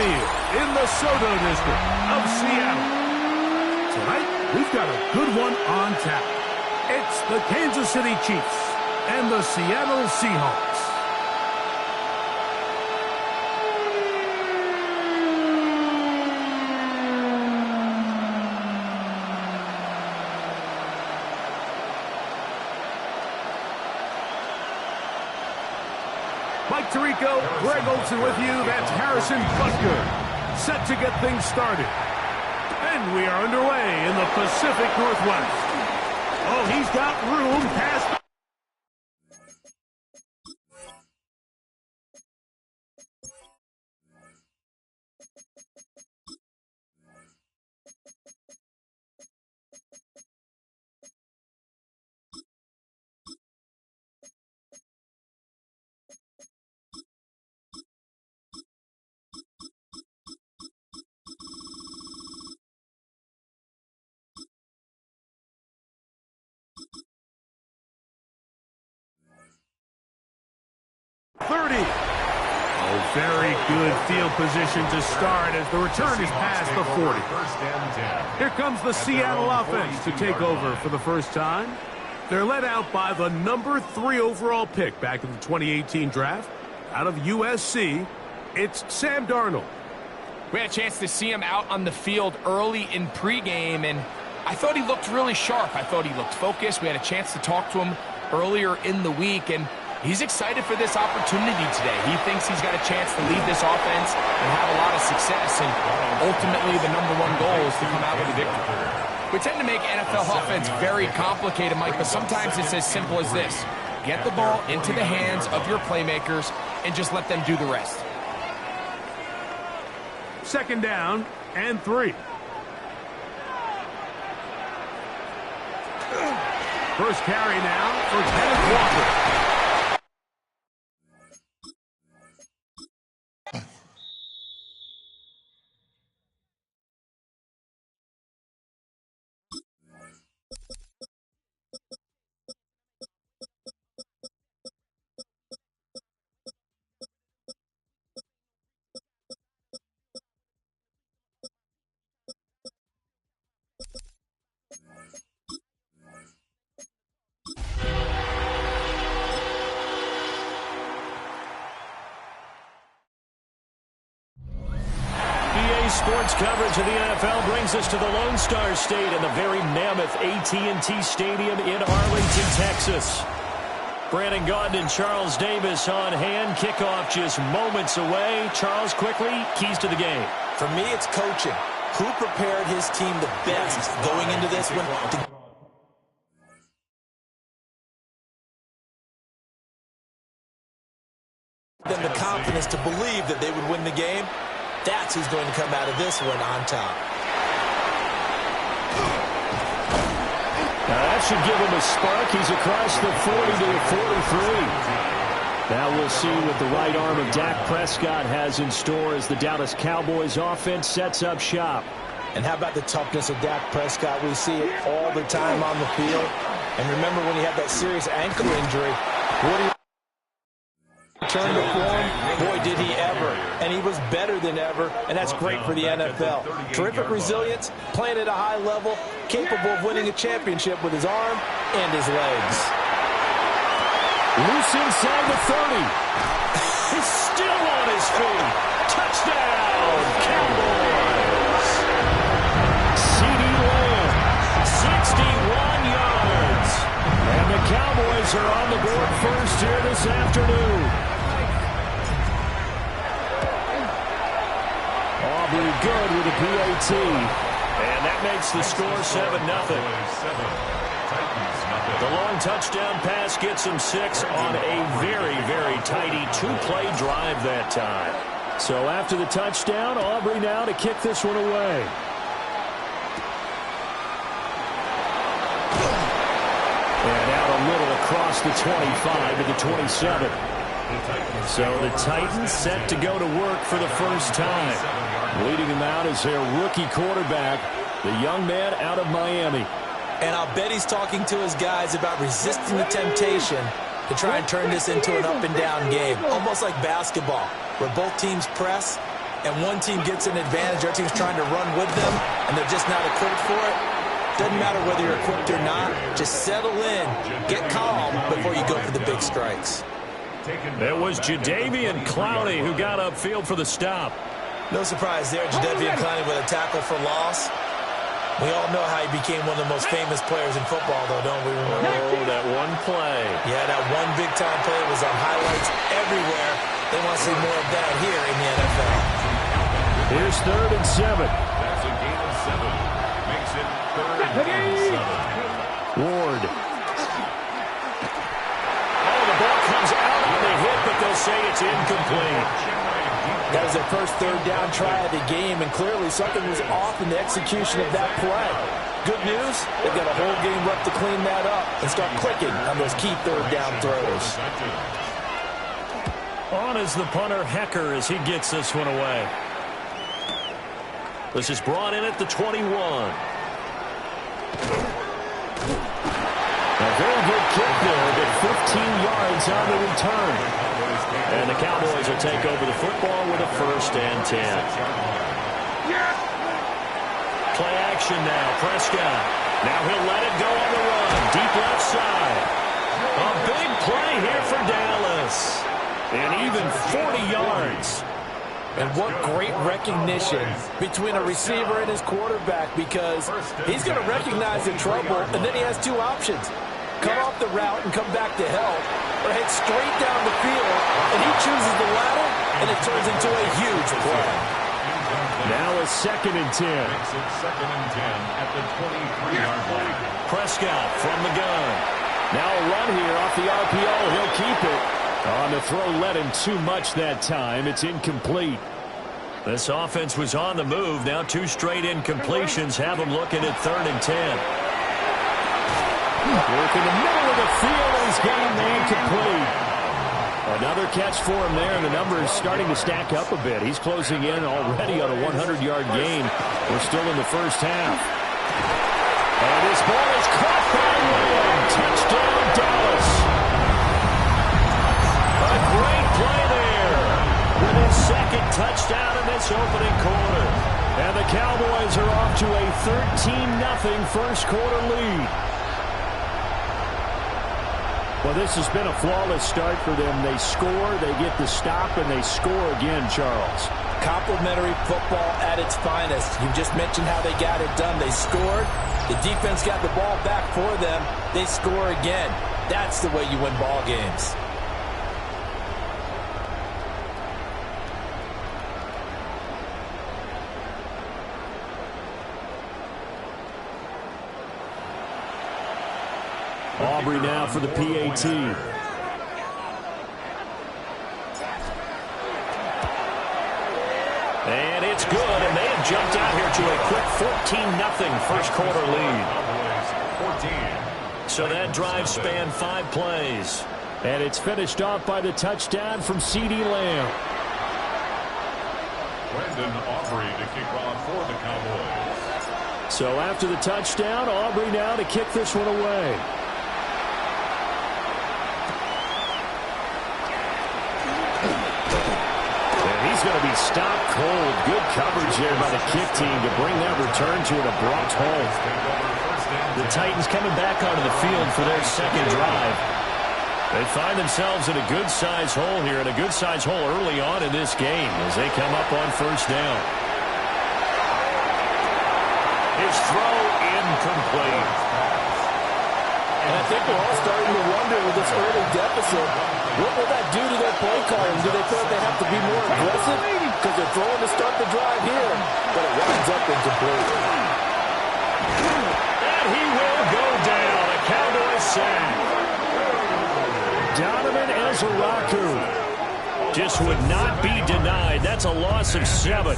Field in the Soto District of Seattle. Tonight, we've got a good one on tap. It's the Kansas City Chiefs and the Seattle Seahawks. Mike Tirico, Greg Olson with you. That's Harrison Butker, set to get things started. And we are underway in the Pacific Northwest. Oh, he's got room past the... Oh, very good field position to start as the return is past the 40. Here comes the Seattle offense to take over for the first time. They're led out by the number 3 overall pick back in the 2018 draft. Out of USC, it's Sam Darnold. We had a chance to see him out on the field early in pregame, and I thought he looked really sharp. I thought he looked focused. We had a chance to talk to him earlier in the week, and he's excited for this opportunity today. He thinks he's got a chance to lead this offense and have a lot of success, and ultimately the #1 goal is to come out with a victory. We tend to make NFL offense very complicated, Mike, but sometimes it's as simple as this. Get the ball into the hands of your playmakers and just let them do the rest. Second down and 3. First carry now for Kenneth Walker. Sports coverage of the NFL brings us to the Lone Star State and the very mammoth AT&T Stadium in Arlington, Texas. Brandon Gaudin and Charles Davis on hand. Kickoff just moments away. Charles, quickly, keys to the game. For me, it's coaching. Who prepared his team the best going into this one? Then the confidence to believe that they would win the game. That's who's going to come out of this one on top. Now that should give him a spark. He's across the 40 to the 43. Now we'll see what the right arm of Dak Prescott has in store as the Dallas Cowboys offense sets up shop. And how about the toughness of Dak Prescott? We see it all the time on the field. And remember when he had that serious ankle injury, what he returned to form, boy, did he ever. And he was better than ever, and that's great for the NFL. Terrific resilience, playing at a high level, capable of winning a championship with his arm and his legs. Loose inside the 30. He's still on his feet. Touchdown, Cowboys. CeeDee Lamb, 61 yards. And the Cowboys are on the board first here this afternoon. Aubrey good with a PAT. And that makes the score 7-0. The long touchdown pass gets him 6 on a very, very tidy 2-play drive that time. So after the touchdown, Aubrey now to kick this one away. And out a little across the 25 to the 27. So the Titans set to go to work for the first time. Leading them out is their rookie quarterback, the young man out of Miami. And I'll bet he's talking to his guys about resisting the temptation to try and turn this into an up-and-down game, almost like basketball, where both teams press and one team gets an advantage, their team's trying to run with them, and they're just not equipped for it, doesn't matter whether you're equipped or not. Just settle in, get calm before you go for the big strikes. It was Jadeveon Clowney who got upfield for the stop. No surprise there, Jadeveon Clowney with a tackle for loss. We all know how he became one of the most famous players in football, though, don't we? Remember? Oh, that one play. Yeah, that one big-time play was on highlights everywhere. They want to see more of that here in the NFL. Here's 3rd and 7. That's a gain of 7. Makes it 3rd and 7. Ward. Oh, the ball comes out on the hit, but they'll say it's incomplete. That was their first 3rd down try of the game, and clearly something was off in the execution of that play. Good news, they've got a whole game left to clean that up and start clicking on those key 3rd down throws. On is the punter, Hecker, as he gets this one away. This is brought in at the 21. A very good kick there, but 15 yards on the return. And the Cowboys will take over the football with a 1st and 10. Play action now, Prescott. Now he'll let it go on the run. Deep left side. A big play here for Dallas. And even 40 yards. And what great recognition between a receiver and his quarterback, because he's going to recognize the trouble, and then he has 2 options. Cut off the route and come back to help, or head straight down the field, and he chooses the latter, and it turns into a huge play. Now a 2nd and 10. Makes it 2nd and 10 at the 23-yard line. Prescott from the gun. Now a run here off the RPO. He'll keep it. On the throw, led him too much that time. It's incomplete. This offense was on the move. Now 2 straight incompletions have them looking at 3rd and 10. Work in the middle of the field, and he's getting the incomplete. Another catch for him there, and the number is starting to stack up a bit. He's closing in already on a 100-yard gain. We're still in the first half. And this ball is caught by Lamb. Touchdown, Dallas. A great play there with his 2nd touchdown in this opening quarter. And the Cowboys are off to a 13-0 first quarter lead. Well, this has been a flawless start for them. They score, they get the stop, and they score again, Charles. Complimentary football at its finest. You just mentioned how they got it done. They scored. The defense got the ball back for them. They score again. That's the way you win ball games. Aubrey now for the PAT. And it's good, and they have jumped out here to a quick 14-0 first quarter lead. So that drive spanned 5 plays. And it's finished off by the touchdown from CeeDee Lamb. Brandon Aubrey to kick off for the Cowboys. So after the touchdown, Aubrey now to kick this one away. He's going to be stopped cold. Good coverage there by the kick team to bring that return to an abrupt halt. The Titans coming back onto the field for their 2nd drive. They find themselves in a good-sized hole here, and a good-sized hole early on in this game as they come up on 1st down. His throw incomplete. And I think we're all starting to wonder with this early deficit, what will that do to their play calling? Do they feel like they have to be more aggressive? Because they're throwing to start the drive here, but it winds up incomplete. And he will go down. A Cowboy sack. Donovan Ezeraku just would not be denied. That's a loss of 7.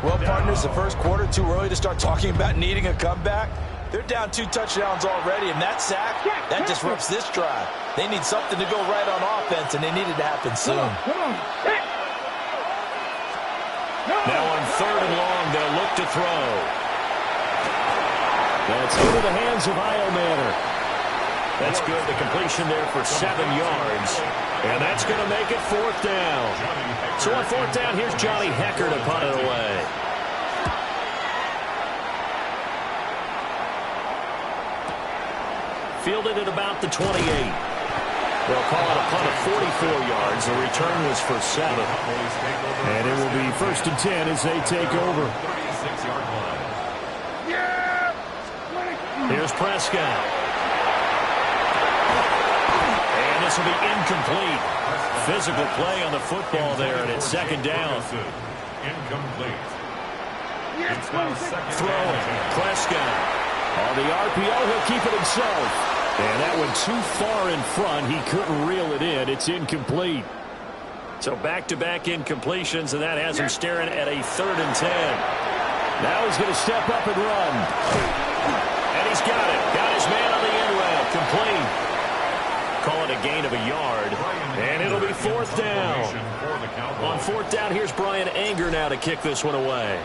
Well, partners, the first quarter, too early to start talking about needing a comeback. They're down 2 touchdowns already, and that sack, that disrupts this drive. They need something to go right on offense, and they need it to happen soon. Now on 3rd and long, they'll look to throw. That's into the hands of Iomanner. That's good. The completion there for 7 yards. And that's going to make it 4th down. So on 4th down, here's Johnny Hecker to punt it away. Fielded at about the 28. They'll call it a punt of 44 yards. The return was for 7. And it will be 1st and 10 as they take over. Here's Prescott. And this will be incomplete. Physical play on the football there, and it's 2nd down. Incomplete. Throwing. Prescott. On the RPO, he'll keep it himself. And that went too far in front. He couldn't reel it in. It's incomplete. So back-to-back incompletions, and that has him staring at a 3rd and 10. Now he's going to step up and run. And he's got it. Got his man on the end route. Complete. Call it a gain of a yard. And it'll be 4th down. On 4th down, here's Brian Anger now to kick this one away.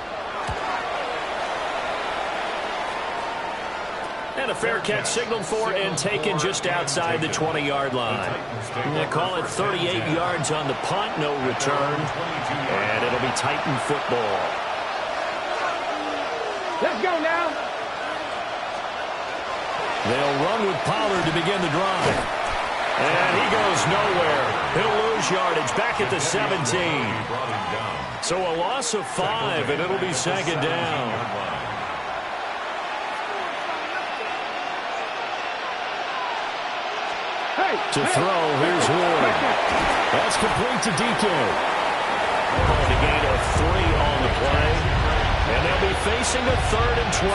And a fair catch signaled for and taken just outside the 20-yard line. They call it 38 yards on the punt, no return. And it'll be Titan football. Let's go now. They'll run with Pollard to begin the drive. And he goes nowhere. He'll lose yardage back at the 17. So a loss of 5, and it'll be 2nd down. To throw, here's Ward. That's complete to DK. Called a gain of 3 on the play. And they'll be facing a 3rd and 12.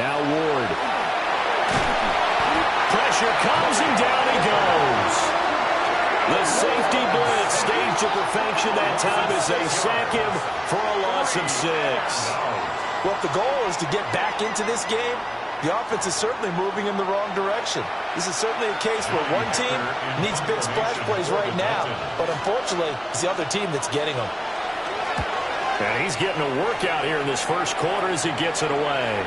Now Ward. Pressure comes and down he goes. The safety blitz staged to perfection that time as they sack him for a loss of 6. Well, if the goal is to get back into this game, the offense is certainly moving in the wrong direction. This is certainly a case where one team needs big splash plays right now, but unfortunately, it's the other team that's getting them. And he's getting a workout here in this first quarter as he gets it away.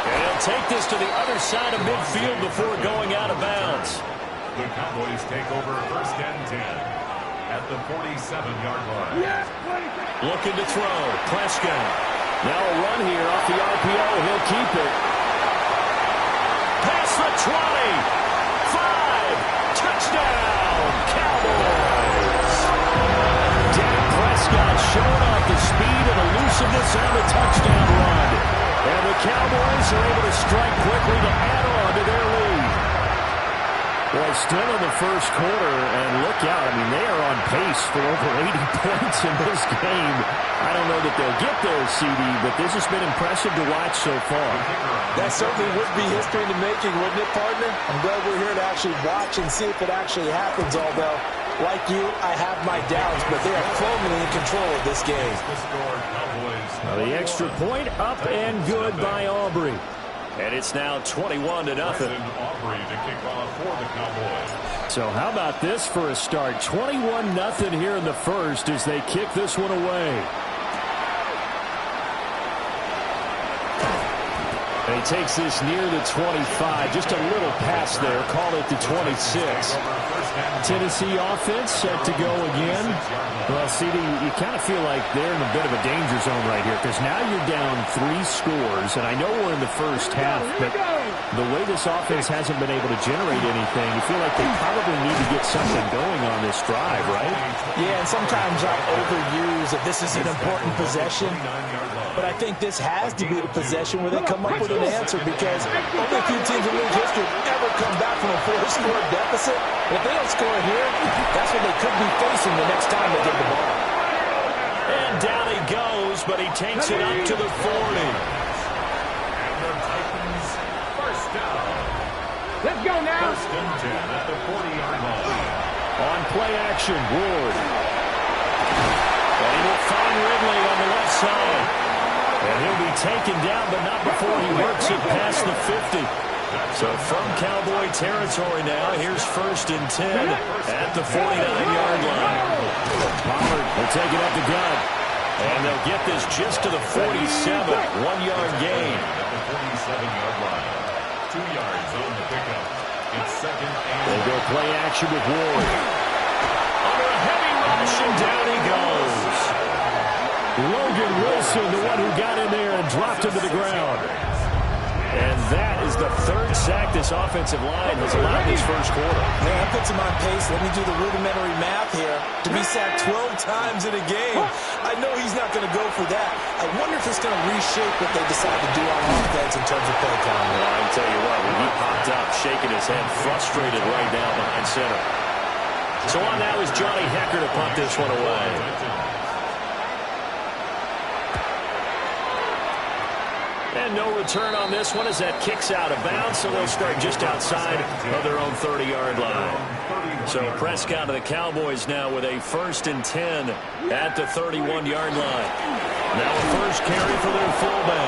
And he'll take this to the other side of midfield before going out of bounds. The Cowboys take over 1st and 10. At the 47-yard line. Looking to throw. Prescott. Now a run here off the RPO. He'll keep it. Past the 20. 5. Touchdown. Cowboys. Dak Prescott showing off the speed and elusiveness on the touchdown run. And the Cowboys are able to strike quickly to add on to their lead. Well, still in the first quarter, and look out. I mean, they are on pace for over 80 points in this game. I don't know that they'll get there, CD, but this has been impressive to watch so far. That certainly would be history in the making, wouldn't it, partner? I'm glad we're here to actually watch and see if it actually happens, although, like you, I have my doubts, but they are firmly in control of this game. Now the extra point up and good by Aubrey. And it's now 21-0. So how about this for a start? 21-0 here in the first as they kick this one away. And he takes this near the 25. Just a little pass there. Call it the 26. Tennessee offense set to go again. Well, CD, you kind of feel like they're in a bit of a danger zone right here because now you're down 3 scores, and I know we're in the first half, but the way this offense hasn't been able to generate anything, you feel like they probably need to get something going on this drive, right? Yeah, and sometimes I overuse that this is an important possession, but I think this has to be the possession where they come up with an answer because only a few teams in league history ever come back from a 4-score deficit. If they don't score here, that's what they could be facing the next time they get the ball. And down he goes, but he takes it up to the 40. And the Titans first down. Let's go now. 1st and 10 at the 40-yard line. On play action, Ward. And he will find Ridley on the left side. And he'll be taken down, but not before he works it past the 50. So from Cowboy territory now, here's 1st and 10 at the 49-yard line. Pollard will take it up the gut. And they'll get this just to the 47, one-yard gain. At the 47-yard line. 2 yards on the pickup. It's second and... They'll go play action with Ward. Under a heavy rush, and down he goes. Logan Wilson, the one who got in there and dropped him to the ground. And that is the third sack this offensive line has allowed this first quarter. Man, that puts him on pace. Let me do the rudimentary math here. To be sacked 12 times in a game, I know he's not going to go for that. I wonder if it's going to reshape what they decide to do on offense in terms of play calling. Well, I can tell you what, when he popped up, shaking his head, frustrated right now behind center. So on now is Johnny Hecker to punt this one away. And no return on this one as that kicks out of bounds, so they'll start just outside of their own 30-yard line. So Prescott of the Cowboys now with a 1st and 10 at the 31-yard line. Now a first carry for their fullback.